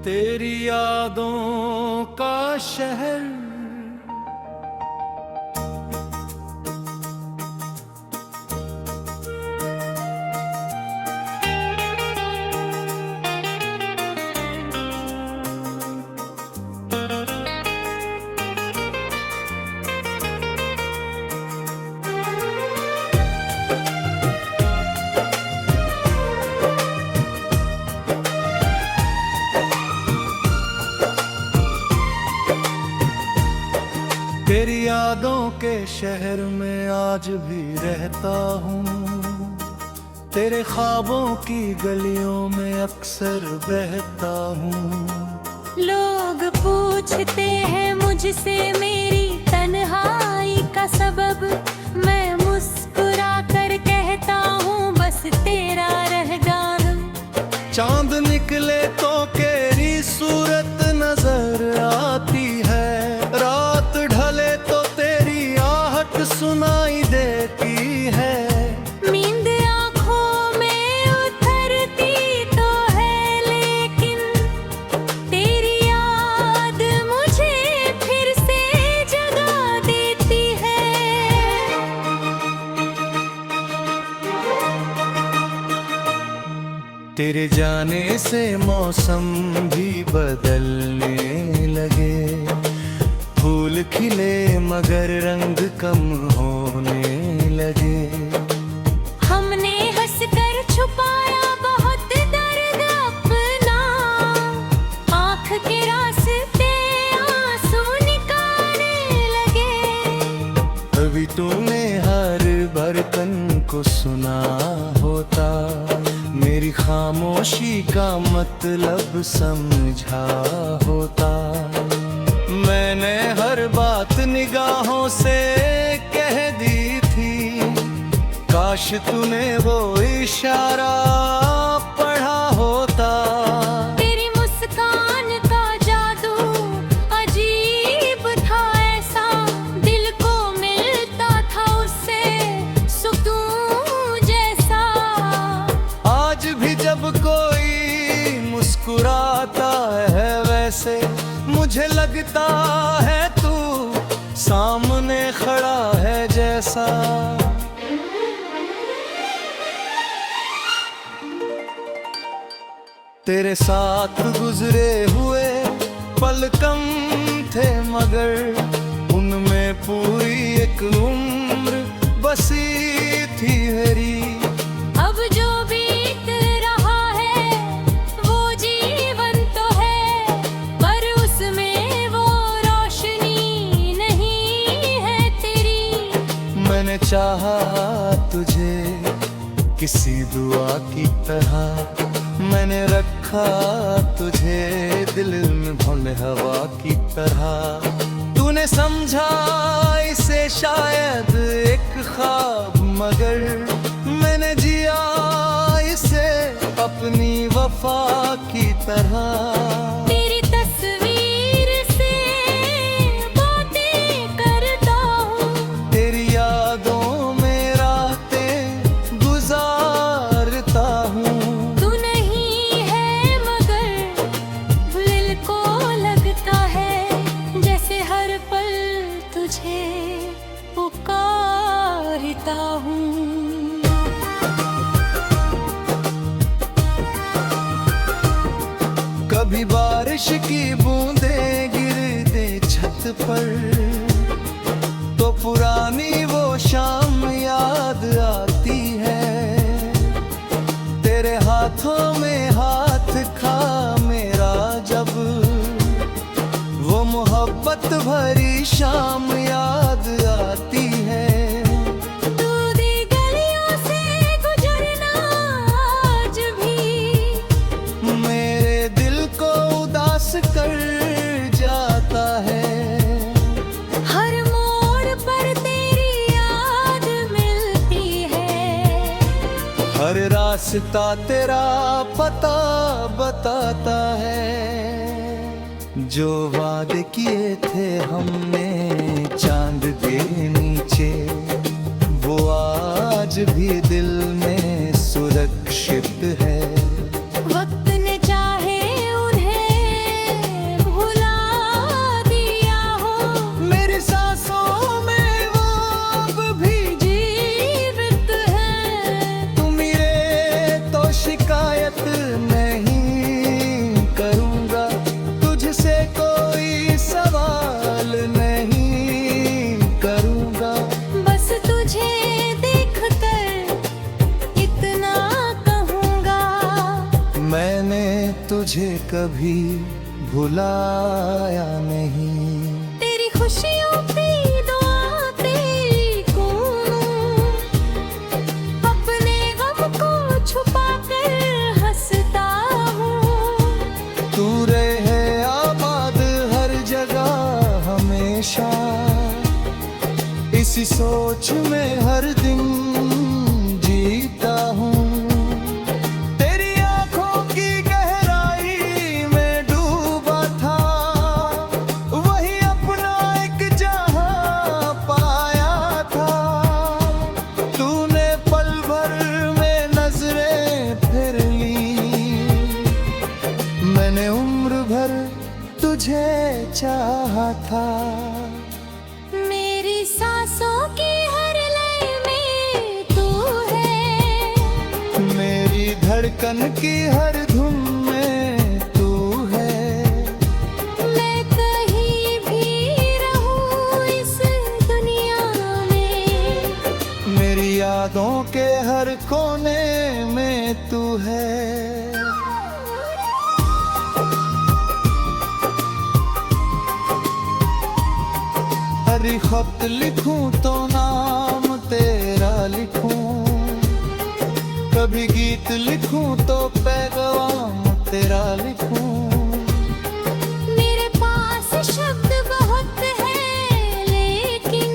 तेरी यादों का शहर। तेरी यादों के शहर में आज भी रहता हूँ, तेरे ख्वाबों की गलियों में अक्सर बहता हूँ। लोग पूछते हैं मुझसे मेरी तन्हाई का सबब, मैं मुस्कुरा कर कहता हूँ बस तेरा रहगान। चांद निकले तो तेरी सूरत नजर आती है, रात ढले तो तेरी आहट सुनाई देती है। नींद आँखों में उतरती तो है लेकिन तेरी याद मुझे फिर से जगा देती है। तेरे जाने से मौसम भी बदलने लगे, फूल खिले मगर रंग कम होने लगे। हमने हंसकर छुपाया बहुत दर्द अपना, आँख के रास्ते आंसू निकालने लगे। अभी तूने हर बर्तन को सुना होता, मेरी खामोशी का मतलब समझा होता। मैंने हर बात निगाहों से कह दी थी, काश तूने वो इशारा पढ़ा होता। तेरी मुस्कान का जादू अजीब था ऐसा, दिल को मिलता था उससे सुकून जैसा। आज भी जब कोई मुस्कुराता है वैसे मुझे लगता है तू सामने खड़ा है जैसा। तेरे साथ गुजरे हुए पल कम थे मगर उनमें पूरी एक उम्र बसी थी मेरी। अब जो बीत रहा है वो जीवन तो है, पर उसमें वो रोशनी नहीं है तेरी। मैंने चाहा तुझे किसी दुआ की तरह, मैंने रखा तुझे दिल में भौले हवा की तरह। तूने समझा इसे शायद एक ख्वाब मगर मैंने जिया इसे अपनी वफा की तरह। तेरी तस्वीर से बातें करता हूँ, तेरी यादों में रातें गुजारता हूँ। तू नहीं है मगर दिल को लगता है जैसे हर पल तुझे पुकारता हूँ। कभी बारिश की बूंदें गिरते छत पर तो पुरानी वो शाम याद आती है। तेरे हाथों में हाथ खा मेरा जब वो मोहब्बत भरी शाम याद आती है। दूधी गलियों से गुजरना आज भी मेरे दिल को उदास कर जाता है। हर मोड़ पर तेरी याद मिलती है, हर रास्ता तेरा पता बताता है। जो वादे किए थे हमने चांद के नीचे वो आज भी दिल में सुरक्षित है। वक्त ने चाहे उन्हें तुझे कभी भुलाया नहीं। तेरी खुशियों की दुआ तेरी को, अपने गम को छुपा कर हंसता हूँ। तू रहे आबाद हर जगह हमेशा, इसी सोच में हर दिन जीता हूँ। तेरी आंखों की गहराई में डूबा था, वही अपना एक जहां पाया था। तूने पल भर में नजरें फेर ली, मैंने उम्र भर तुझे चाहा था। मेरी सांसों की हर लय में तू है, मेरी धड़कन की हर धुन में तू है। मैं कहीं भी रहूं इस दुनिया में, मेरी यादों के हर कोने में तू है। हर खत लिखूं तो नाम तेरा लिखूं, कभी गीत लिखूं तो पैगाम तेरा लिखूं। मेरे पास शब्द बहुत है लेकिन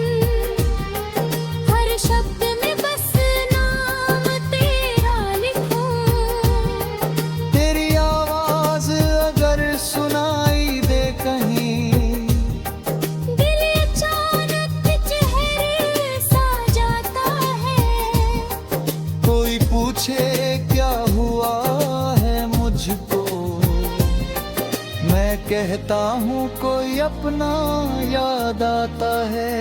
हर शब्द में बस नाम तेरा लिखूं। तेरी आवाज अगर सुनाई दे कहीं, दिल अचानक चेहरे सा जाता है। कोई पूछे क्या हुआ है मुझको, मैं कहता हूँ कोई अपना याद आता है।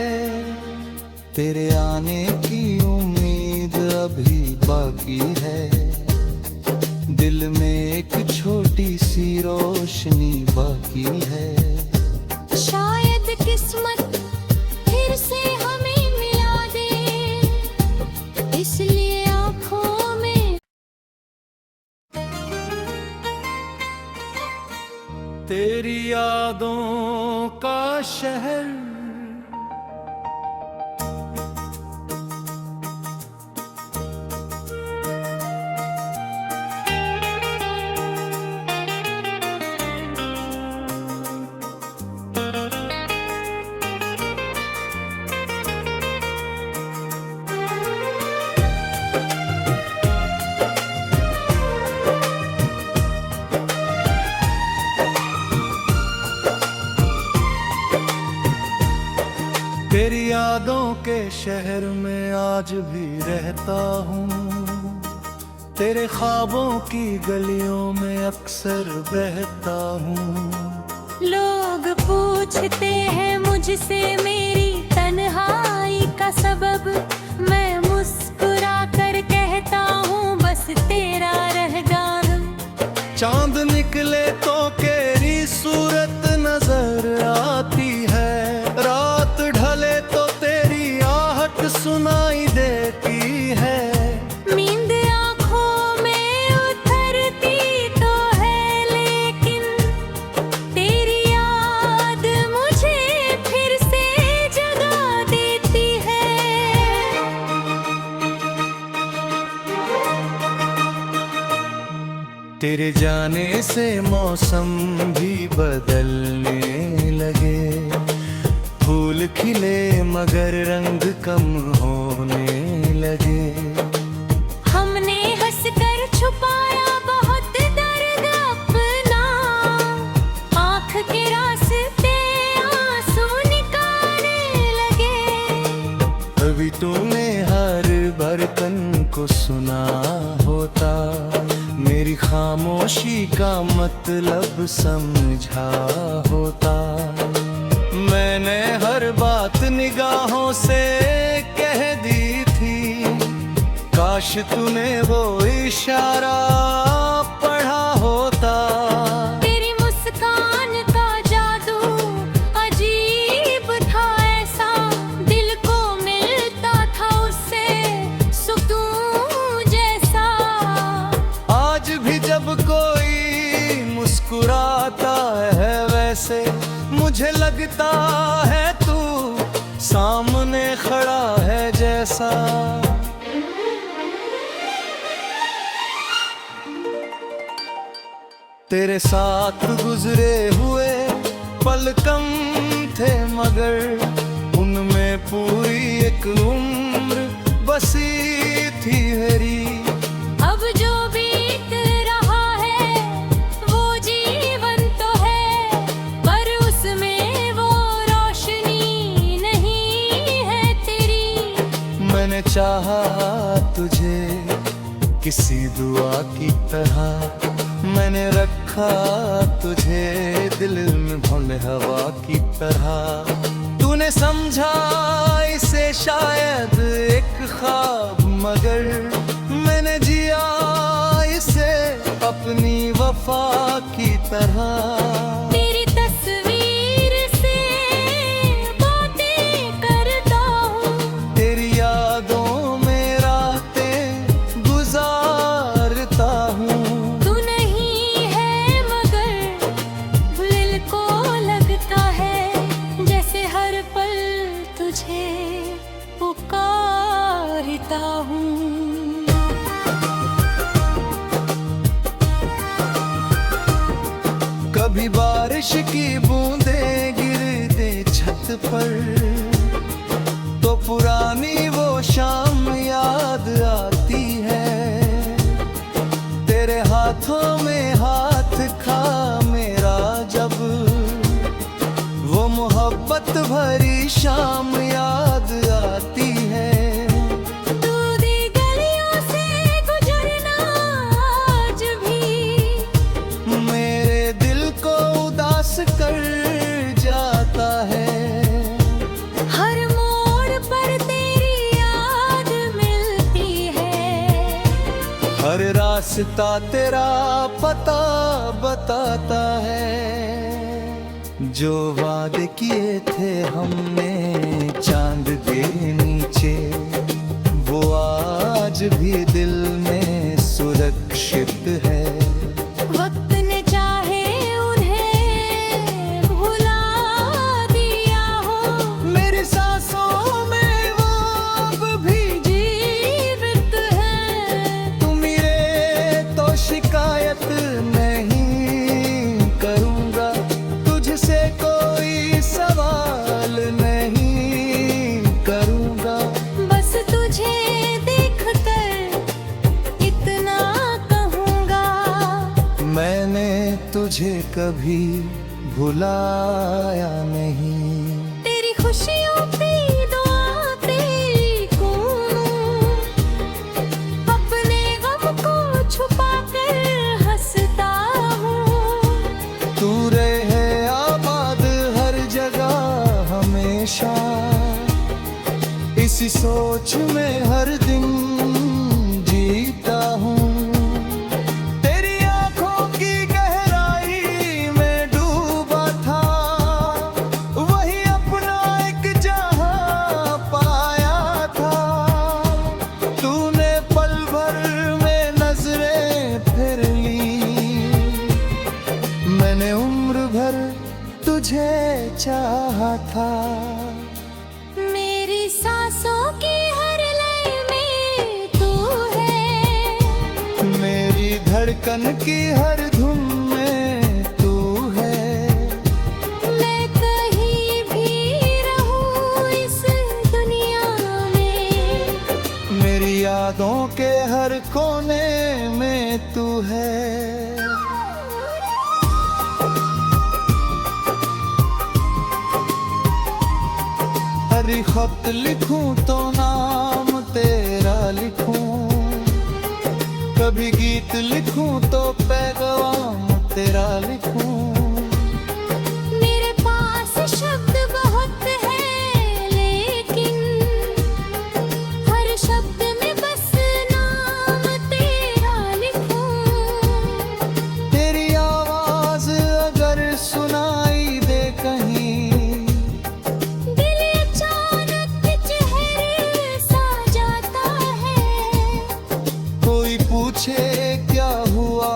तेरे आने की उम्मीद अभी बाकी है, दिल में एक छोटी सी रोशनी बाकी है। शायद किस्मत फिर से हमें मिला दे, इसलिए आँखों में तेरी यादों का शहर, तेरी यादों के शहर में आज भी रहता हूँ। तेरे ख्वाबों की गलियों में अक्सर बहता हूँ। लोग पूछते हैं मुझसे मेरी तन्हाई का सबब, मैं मुस्कुरा कर कहता हूँ बस तेरा रहगान। चांद निकले तो तेरी सूरत नजर आती है, रात ढले तो तेरी आहट सुनाई देती है। नींद आँखों में उतरती तो है लेकिन तेरी याद मुझे फिर से जगा देती है। तेरे जाने से मौसम भी बदलने लगे, फूल खिले मगर रंग कम होने लगे। हमने हंसकर छुपाया बहुत दर्द अपना, आँख के रास्ते आंसू निकालने लगे। अभी तूने हर बर्तन को सुना होता, मेरी खामोशी का मतलब समझा होता। मैंने हर बात निगाहों से कह दी थी, काश तूने वो इशारा पढ़ा होता। तेरी मुस्कान का जादू अजीब था, ऐसा दिल को मिलता था उससे सुकून जैसा। आज भी जब कोई मुझे लगता है तू सामने खड़ा है जैसा। तेरे साथ गुजरे हुए पल कम थे मगर उनमें पूरी एक उम्र बसी थी मेरी। अब जो बीत रहा है वो जीवन तो है, पर उसमें वो रोशनी नहीं है तेरी। मैंने चाहा तुझे किसी दुआ की तरह, मैंने रखा तुझे दिल में भौंले हवा की तरह। तूने समझा इसे शायद एक ख्वाब, मगर मैंने जिया इसे अपनी वफा की तरह। तेरी तस्वीर से बातें करता हूँ, तेरी यादों में रातें गुजारता हूँ। तू नहीं है मगर दिल को लगता है जैसे हर पल तुझे पुकारता हूँ। कभी बारिश की बूंदें गिरते छत पर तो पुरानी वो शाम याद आती है। तेरे हाथों में हाथ खा मेरा जब वो मोहब्बत भरी शाम याद आती है। दूधी गलियों से गुजरना आज भी मेरे दिल को उदास कर जाता है। हर मोड़ पर तेरी याद मिलती है। हर रास्ता तेरा पता बताता है। जो वादे किए थे हमने चांद के नीचे, वो आज भी दिल में सुरक्षित है। वक्त ने चाहे उन्हें भुला दिया हो, मेरी सांसों में वो अब भी जीवित है। तू मेरे तो शिकायत नहीं करूँगा, तुझसे कोई सवाल नहीं करूँगा। बस तुझे देखकर इतना कहूँगा, मैंने तुझे कभी भुलाया नहीं। तेरी खुशियों की दुआ तेरी को, अपने गम को छुपा कर हंसता हूँ। तू रहे आबाद हर जगह हमेशा, इसी सोच में हर दिन जीता हूँ। तेरी आंखों की गहराई में डूबा था, वही अपना एक जहां पाया था। तूने पल भर में नजरें फेर ली, मैंने उम्र भर तुझे चाहा था। मेरी सांसों की हर लय में तू है, मेरी धड़कन की हर धुन में तू है। मैं कहीं भी रहूं इस दुनिया में, मेरी यादों के हर कोने में तू है। हर खत लिखूं तो नाम तेरा लिखूं, कभी गीत लिखूं तो पैगाम तेरा लिखूं। मेरे पास शब्द बहुत है लेकिन हर शब्द में बस नाम तेरा लिखूं। तेरी आवाज अगर सुनाई दे कहीं, दिल अचानक चेहरे सा जाता है। कोई पूछे क्या हुआ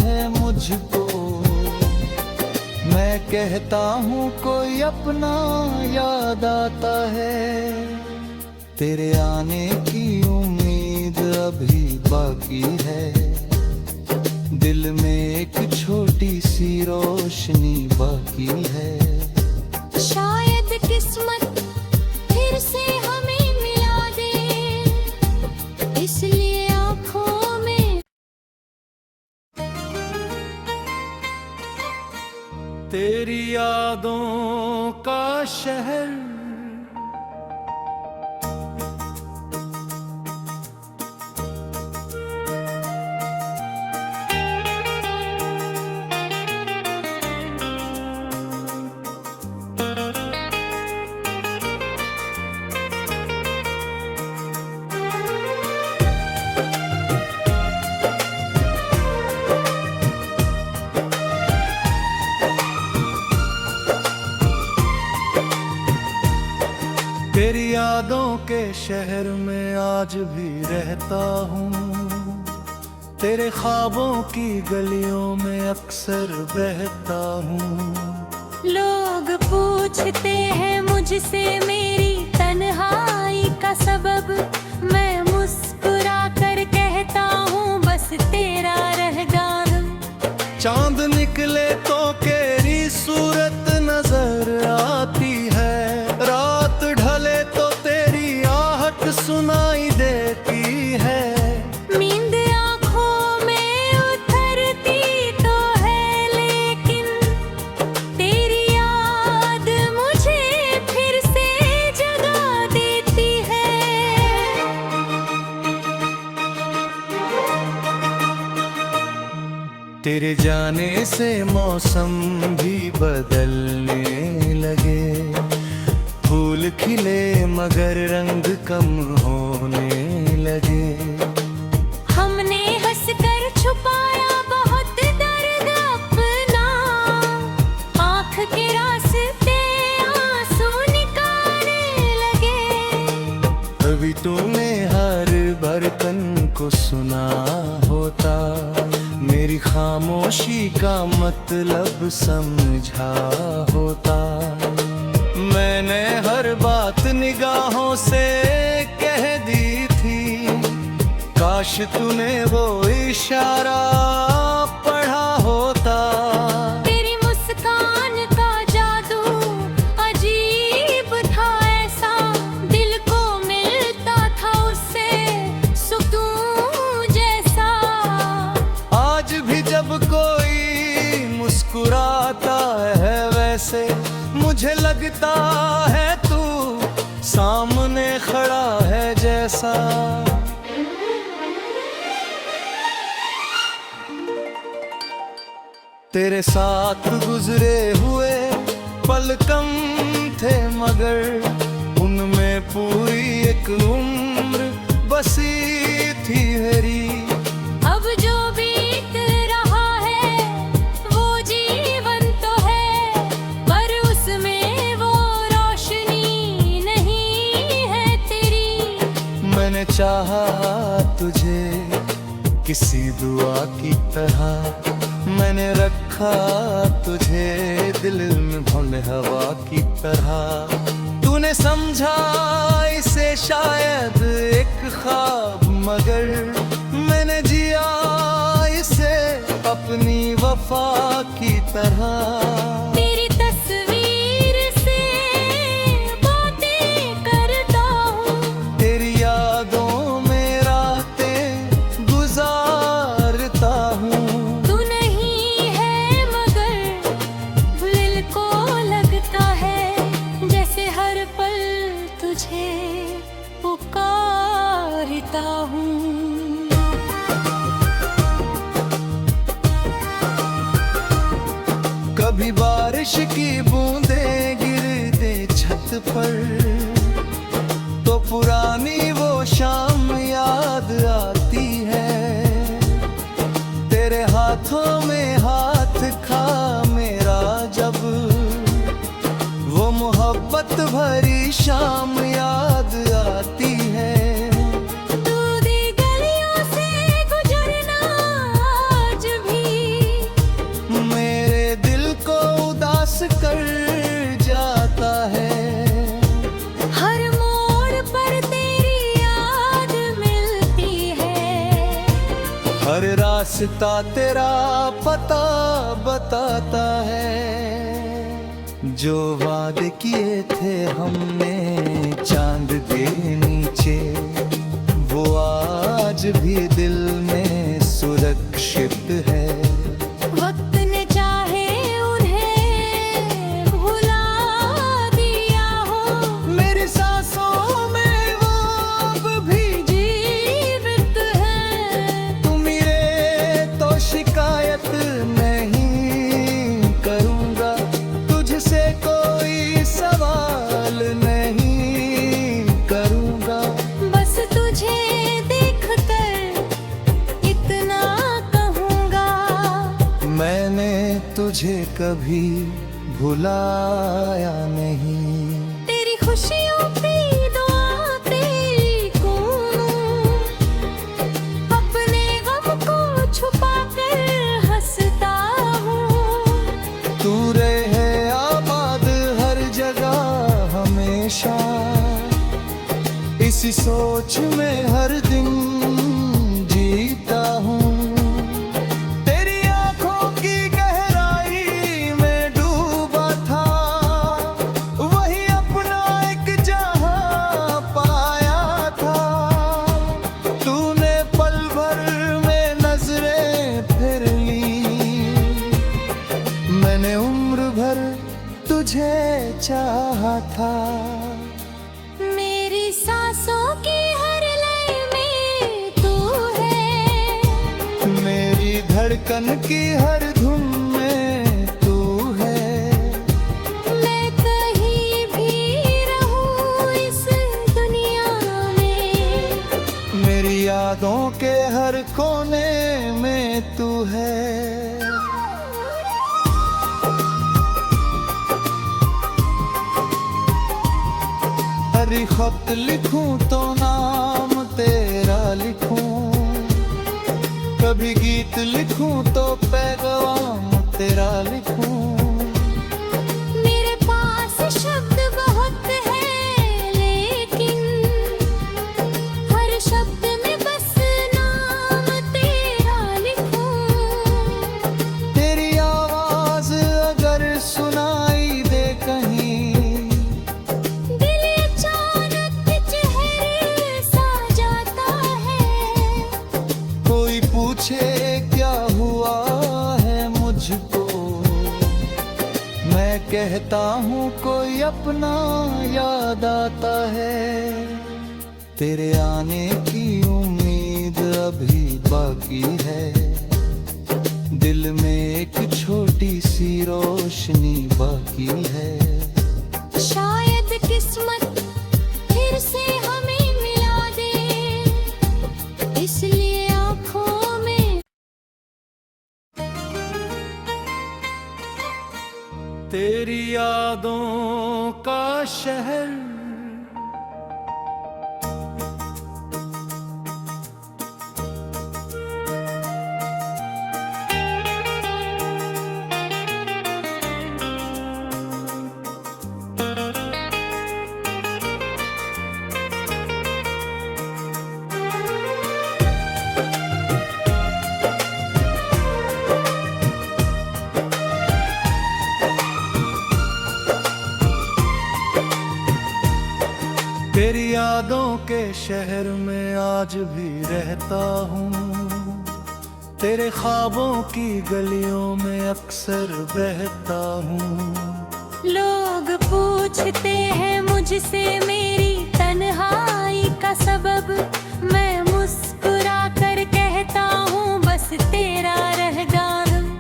है मुझको, मैं कहता हूँ कोई अपना याद आता है। तेरे आने की उम्मीद अभी बाकी है, दिल में एक छोटी सी रोशनी बाकी है। शायद किस्मत फिर से हमें मिला दे, इसलिए आँखों में तेरी यादों का शहर, तेरी यादों के शहर में आज भी रहता हूँ। तेरे ख्वाबों की गलियों में अक्सर बहता हूँ। लोग पूछते हैं मुझसे मेरी तन्हाई का सबब, मैं मुस्कुरा कर कहता हूँ बस तेरा रहगान। चांद निकले तो तेरी सूरत नजर आती है, रात ढले तो तेरी आहट सुनाई देती है। नींद आँखों में उतरती तो है, लेकिन तेरी याद मुझे फिर से जगा देती है। तेरे जाने से मौसम भी बदलने लगे, फूल खिले मगर रंग कम होने लगे। हमने हंसकर छुपाया बहुत दर्द अपना, आँख के रास्ते आंसू निकालने लगे। अभी तूने हर बर्तन को सुना होता, मेरी खामोशी का मतलब समझा होता। मैंने हर बात निगाहों से कह दी थी, काश तूने वो इशारा पढ़ा होता। तेरी मुस्कान का जादू अजीब था ऐसा, दिल को मिलता था उससे सुकून जैसा। आज भी जब कोई मुस्कुराता है वैसे मुझे लगता है तू सामने खड़ा है जैसा। तेरे साथ गुजरे हुए पल कम थे मगर उनमें पूरी एक उम्र बसी थी मेरी। अब जो बीत रहा है वो जीवन तो है, पर उसमें वो रोशनी नहीं है तेरी। मैंने चाहा तुझे किसी दुआ की तरह, मैंने रखा तुझे दिल में भौले हवा की तरह। तूने समझा इसे शायद एक ख्वाब, मगर मैंने जिया इसे अपनी वफा की तरह। तेरी तस्वीर से बातें करता हूँ, तेरी यादों में रातें गुजारता हूँ। तू नहीं है मगर दिल को लगता है जैसे हर पल तुझे पुकारता हूँ। कभी बारिश की बूंदें गिरते छत पर तो पुरानी वो शाम याद आती है। तेरे हाथों में हाथ खा मेरा जब वो मोहब्बत भरी शाम याद आती है। दूधी गलियों से गुजरना आज भी मेरे दिल को उदास हर रास्ता तेरा पता बताता है। जो वादे किए थे हमने चांद के नीचे, वो आज भी दिल में सुरक्षित है। वक्त ने चाहे उन्हें भुला दिया हो, मेरी सांसों में वो अब भी जीवित है। तू मिले तो शिकायत नहीं करूँगा, तुझसे कोई सवाल नहीं करूँगा। बस तुझे देखकर इतना कहूँगा, मैंने तुझे कभी भुलाया नहीं। तेरी खुशियों की दुआ तेरी करूँ, अपने गम को छुपा कर हंसता हूँ। तू रहे आबाद हर जगह हमेशा, इसी सोच में हर दिन जीता हूँ। तेरी आंखों की गहराई में डूबा था, वही अपना एक जहां पाया था। तूने पल भर में नजरें फेर ली, मैंने उम्र भर तुझे चाहा था। मेरी सांसों की हर लय में तू है, मेरी धड़कन की हर धुन में तू है। मैं कहीं भी रहूं इस दुनिया में, मेरी यादों के हर कोने में तू है। हर खत लिखूं तो नाम तेरा लिखूं, कभी गीत लिखूं तो पैगाम तेरा लिखूं। मेरे पास शब्द बहुत है लेकिन हर शब्द में बस नाम तेरा लिखूं। तेरी आवाज अगर सुनाई दे कहीं, दिल अचानक चेहरे सा जाता है। कोई पूछे क्या हुआ है मुझको, मैं कहता हूँ कोई अपना याद आता है। तेरे आने की उम्मीद अभी बाकी है, दिल में एक छोटी सी रोशनी बाकी है। शायद किस्मत फिर से हमें मिला दे, इसलिए आँखों में तेरी यादों का शहर, तेरी यादों के शहर में आज भी रहता हूँ। तेरे ख्वाबों की गलियों में अक्सर बहता हूँ। लोग पूछते हैं मुझसे मेरी तन्हाई का सबब, मैं मुस्कुरा कर कहता हूँ बस तेरा रहगान।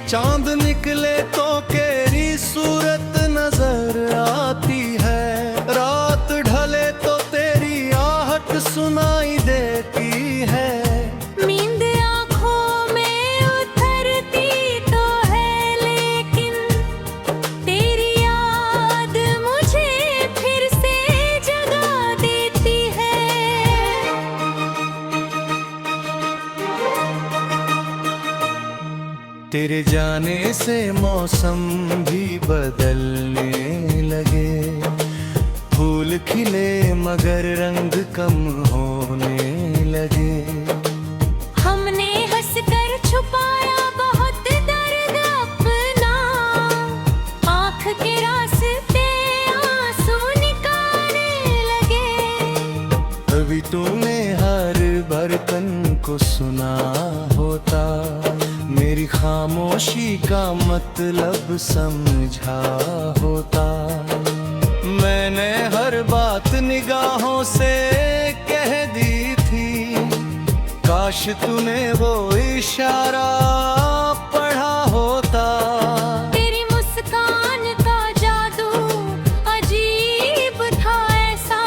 चांद निकले तो तेरी सूरत नजर आती है, रात ढले तो तेरी आहट सुनाई देती है। नींद आँखों में उतरती तो है लेकिन तेरी याद मुझे फिर से जगा देती है। तेरे जाने से मौसम भी बदलने लगे, फूल खिले मगर रंग कम होने लगे। हमने तेरी खामोशी का मतलब समझा होता। मैंने हर बात निगाहों से कह दी थी, काश तूने वो इशारा पढ़ा होता। तेरी मुस्कान का जादू अजीब था ऐसा,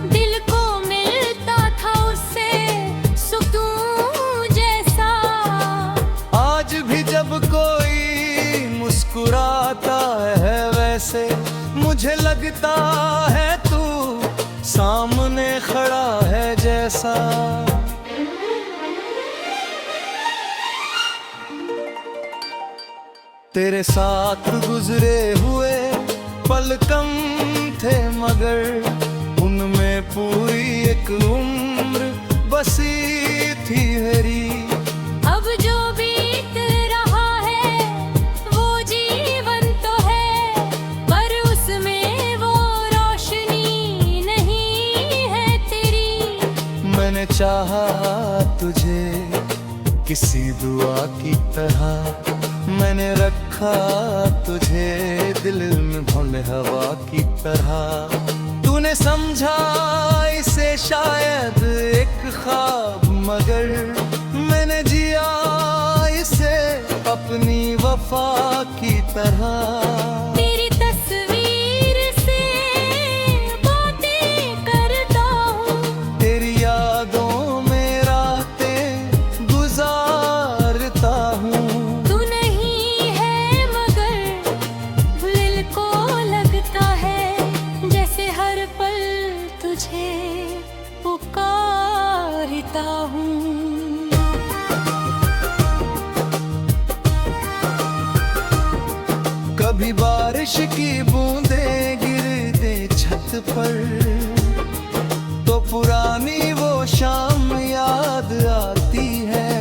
दिल को मिलता था उससे सुकून जैसा। आज भी जब कोई मुस्कुराता है वैसे मुझे लगता है तू सामने खड़ा है जैसा। तेरे साथ गुजरे हुए पल कम थे मगर उनमें पूरी एक उम्र बसी थी मेरी। अब जो बीत रहा है वो जीवन तो है, पर उसमें वो रोशनी नहीं है तेरी। मैंने चाहा तुझे किसी दुआ की तरह, मैंने रखा तुझे दिल में भौंले हवा की तरह। तूने समझा इसे शायद एक ख्वाब, मगर मैंने जिया इसे अपनी वफा की तरह। तेरी तस्वीर से बातें करता हूँ, तेरी यादों में रातें गुजारता हूँ। तू नहीं है मगर दिल को लगता है जैसे हर पल तुझे पुकारता हूँ। कभी बारिश की बूंदें गिरते छत पर तो पुरानी वो शाम याद आती है।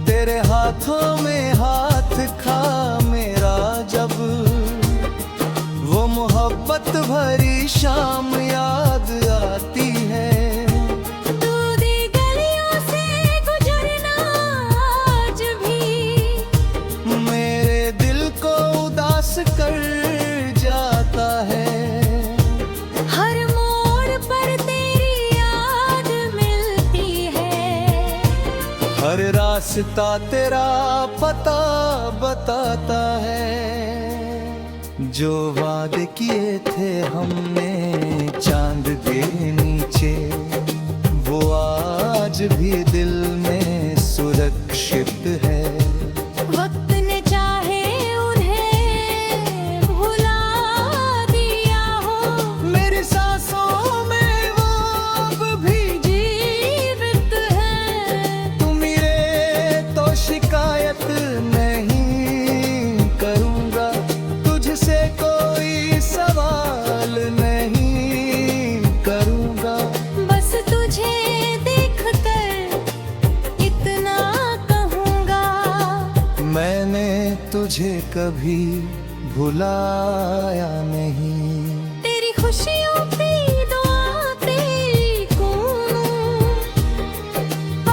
तेरे हाथों में हाथ खा मेरा जब वो मोहब्बत भरी शाम याद आती है। दूधी गलियों से गुजरना आज भी मेरे दिल को उदास कर जाता है। हर मोड़ पर तेरी याद मिलती है। हर रास्ता तेरा पता बताता है। जो वादे किए थे हमने चांद के नीचे, वो आज भी दिल में सुरक्षित है। वक्त ने चाहे उन्हें भुला दिया हो, मेरी सांसों में वो अब भी जीवित है। तू मेरे तो शिकायत नहीं करूँगा, तुझसे कोई सवाल नहीं करूँगा। बस तुझे देखकर इतना कहूँगा, मैंने तुझे कभी भुलाया नहीं। तेरी खुशियों की दुआ तेरी करूँ,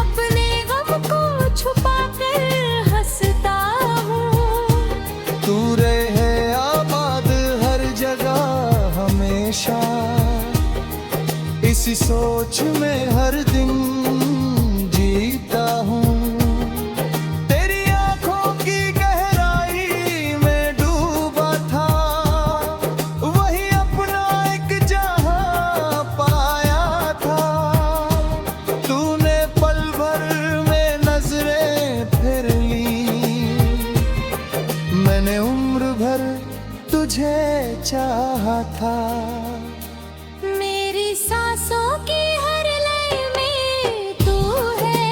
अपने गम को छुपा कर हंसता हूँ। तू रहे आबाद हर जगह हमेशा, इसी सोच में हर दिन जीता हूँ। तेरी आंखों की गहराई में डूबा था, वही अपना एक जहां पाया था। तूने पल भर में नजरें फेर ली, मैंने उम्र भर तुझे चाहा था। मेरी सांसों की हर लय में तू है,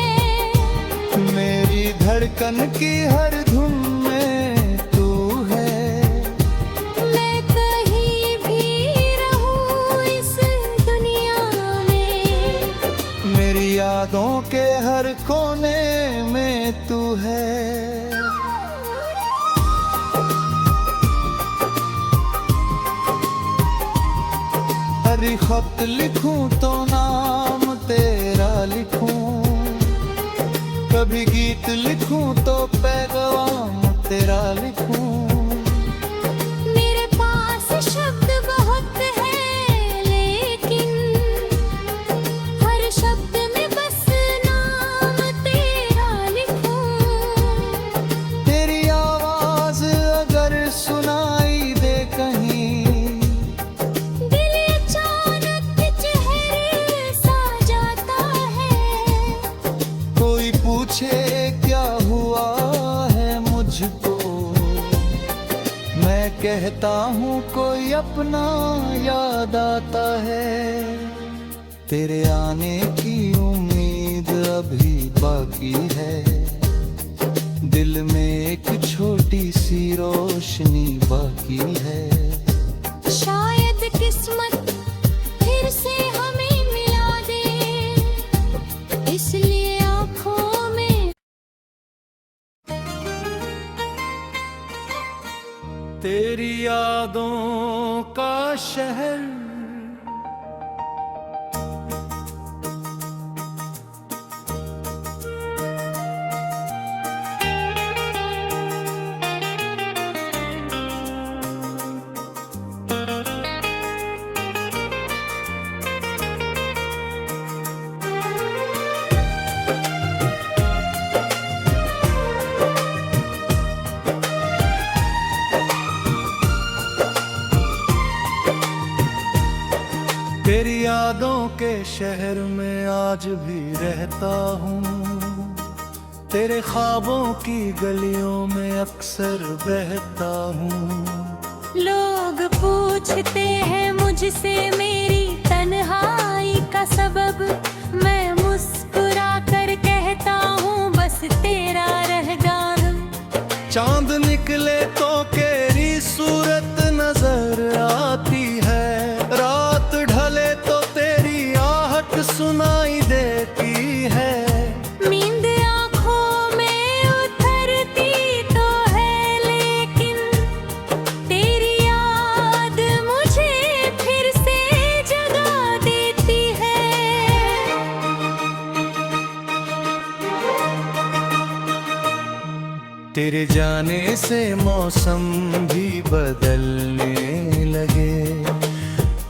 मेरी धड़कन की हर धुन में तू है। मैं कहीं भी रहूं इस दुनिया में, मेरी यादों के हर कोने में तू है। हर खत लिखूं तो नाम तेरा लिखूं, कभी गीत लिखूं तो पैगाम तेरा लिखूं। मेरे पास शब्द बहुत है लेकिन हर शब्द में बस नाम तेरा लिखूं। तेरी आवाज अगर सुनाई दे कहीं, दिल अचानक चेहरे सा जाता है। कोई पूछे क्या हुआ है मुझको, मैं कहता हूँ कोई अपना याद आता है। तेरे आने की उम्मीद अभी बाकी है, दिल में एक छोटी सी रोशनी बाकी है। शायद किस्मत फिर से हमें मिला दे, इसलिए आँखों में तेरी यादों का शहर, तेरी यादों के शहर में आज भी रहता हूँ। तेरे ख्वाबों की गलियों में अक्सर बहता हूँ। लोग पूछते हैं मुझसे मेरी तन्हाई का सबब, मैं मुस्कुरा कर कहता हूँ बस तेरा रहगान। चांद निकले तो तेरी सूरत नजर आती है, रात ढले तो तेरी आहट सुनाई देती है। नींद आँखों में उतरती तो है लेकिन तेरी याद मुझे फिर से जगा देती है। तेरे जाने से मौसम भी बदलने लगे,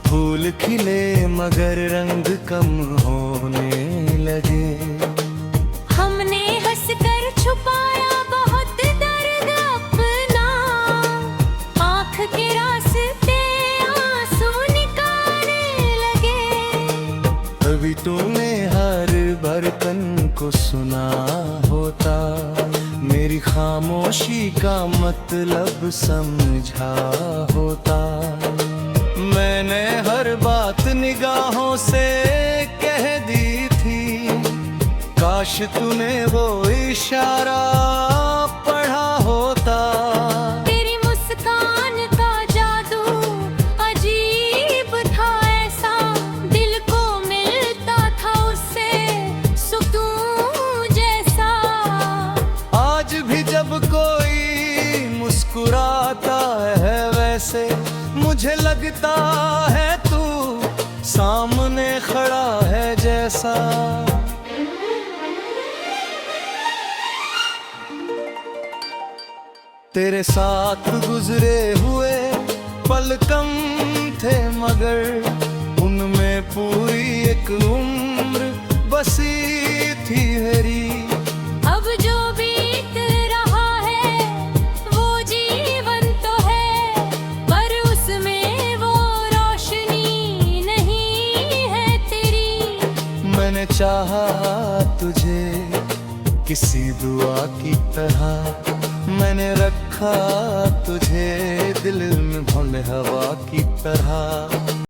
फूल खिले मगर रंग कम होने लगे। हमने हंसकर छुपाया बहुत दर्द अपना, आँख के रास्ते आंसू निकालने लगे। अभी तूने हर बर्तन को सुना होता, मेरी खामोशी का मतलब समझा होता। मैंने हर बात निगाहों से कह दी थी, काश तूने वो इशारा पढ़ा होता। तेरी मुस्कान का जादू अजीब था ऐसा, दिल को मिलता था उससे सुकून जैसा। आज भी जब कोई मुस्कुराता है वैसे मुझे लगता है तू सामने खड़ा है जैसा। तेरे साथ गुजरे हुए पल कम थे मगर उनमें पूरी एक उम्र बसी थी मेरी। अब जो बीत रहा है वो जीवन तो है, पर उसमें वो रोशनी नहीं है तेरी। मैंने चाहा तुझे किसी दुआ की तरह, मैंने रखा तुझे दिल में भौंड हवा की तरह।